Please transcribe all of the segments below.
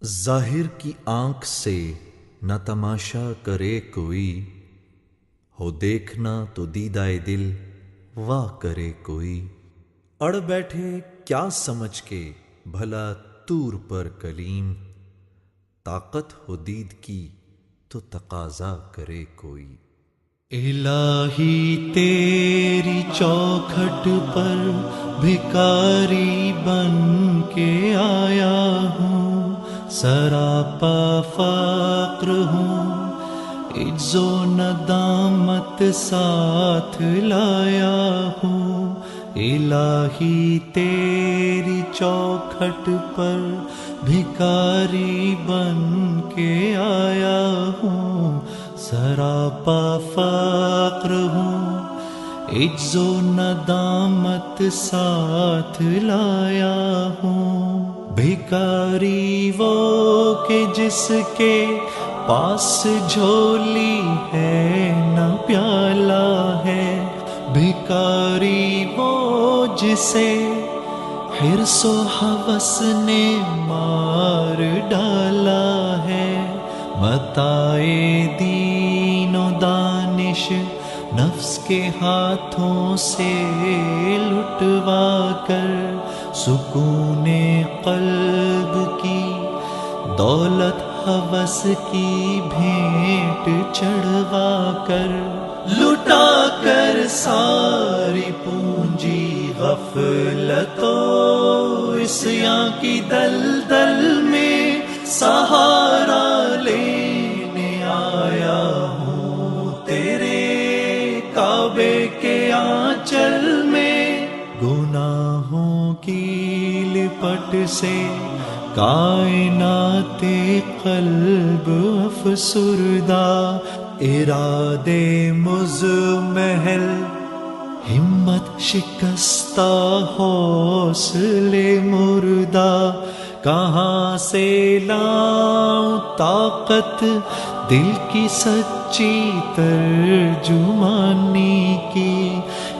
ظاہر کی آنکھ سے نہ تماشا کرے کوئی، ہو دیکھنا تو دیدائے دل واہ کرے کوئی۔ اڑ بیٹھے کیا سمجھ کے بھلا طور پر کلیم، طاقت ہو دید کی تو تقاضا کرے کوئی۔ الہی تیری چوکھٹ پر بھکاری بن کے آیا ہوں، سراپا فقر ہوں، عجز و ندامت ساتھ لایا ہوں۔ الہی تیری چوکھٹ پر بھکاری بن کے آیا ہوں، سراپا فقر ہوں، عجز و ندامت ساتھ لایا ہوں۔ بھکاری وہ کہ جس کے پاس جھولی ہے نہ پیالہ ہے، بھکاری وہ جسے حرص و ہوس نے مار ڈالا ہے۔ متاع دین و دانش نفس کے ہاتھوں سے لٹوا کر، سکون قلب کی دولت ہوس کی بھینٹ چڑھوا کر، لٹا کر ساری پونجی غفلت و عصیاں کی دلدل میں سہارا لینے آیا ہوں تیرے کعبے کے آنچل میں۔ گناہوں کی لپٹ سے کائنات قلب افسردہ، ارادے مزمحل ہمت شکستہ حوصلے مردہ، کہاں سے لاؤں طاقت دل کی سچی ترجمانی کی،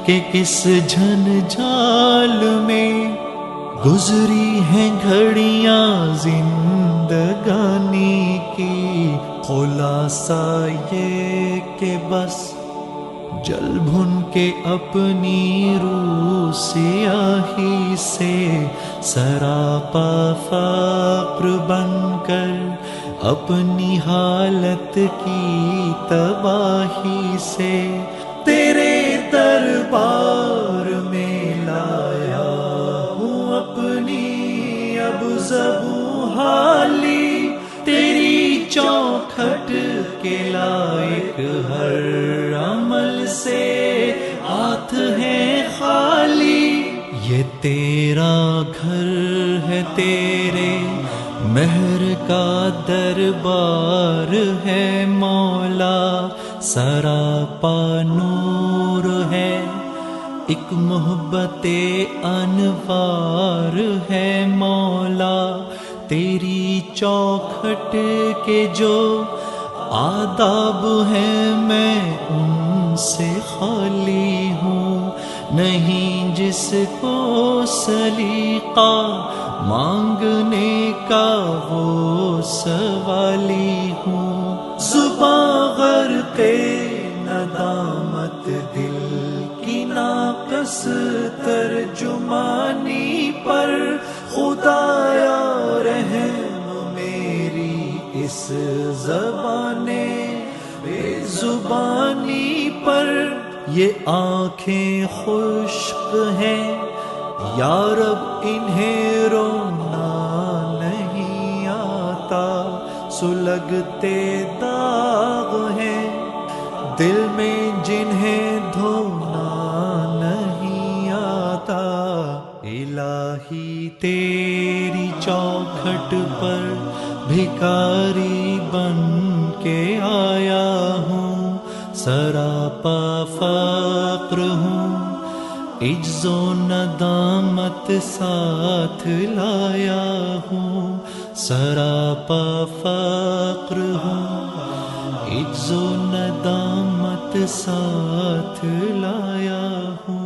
کہ کس جھنجھال میں گزری ہیں گھڑیاں زندگانی کی۔ خلاصہ یہ کہ بس جل بھن کے اپنی روح سیاہی سے، سراپا فقر بن کر اپنی حالت کی تباہی سے، تیرے دربار میں لایا ہوں اپنی اب زبوں حالی، تیری چوکھٹ کے لائق ہر عمل سے ہاتھ ہیں خالی۔ یہ تیرا گھر ہے، تیرے مہر کا دربار ہے مولا، سراپا نور ہے، ایک محبت انوار ہے مولا۔ تیری چوکھٹ کے جو آداب ہیں میں ان سے خالی ہوں، نہیں جس کو سلیقہ مانگنے کا وہ سوالی ہوں۔ زباں غرق ندامت دل کی ناقص ترجمانی پر، خدایا رحم میری اس زبان بے زبانی پر۔ یہ آنکھیں خشک ہیں یا رب انہیں رونا نہیں آتا، سلگتے داغ ہیں دل میں جنہیں دھونا نہیں آتا۔ الہی تیری چوکھٹ پر بھکاری بن کے آیا ہوں، سراپا فقر ہوں، عجز و ندامت ساتھ لایا ہوں، سراپا فقر ہوں، عجز و ندامت ساتھ لایا ہوں۔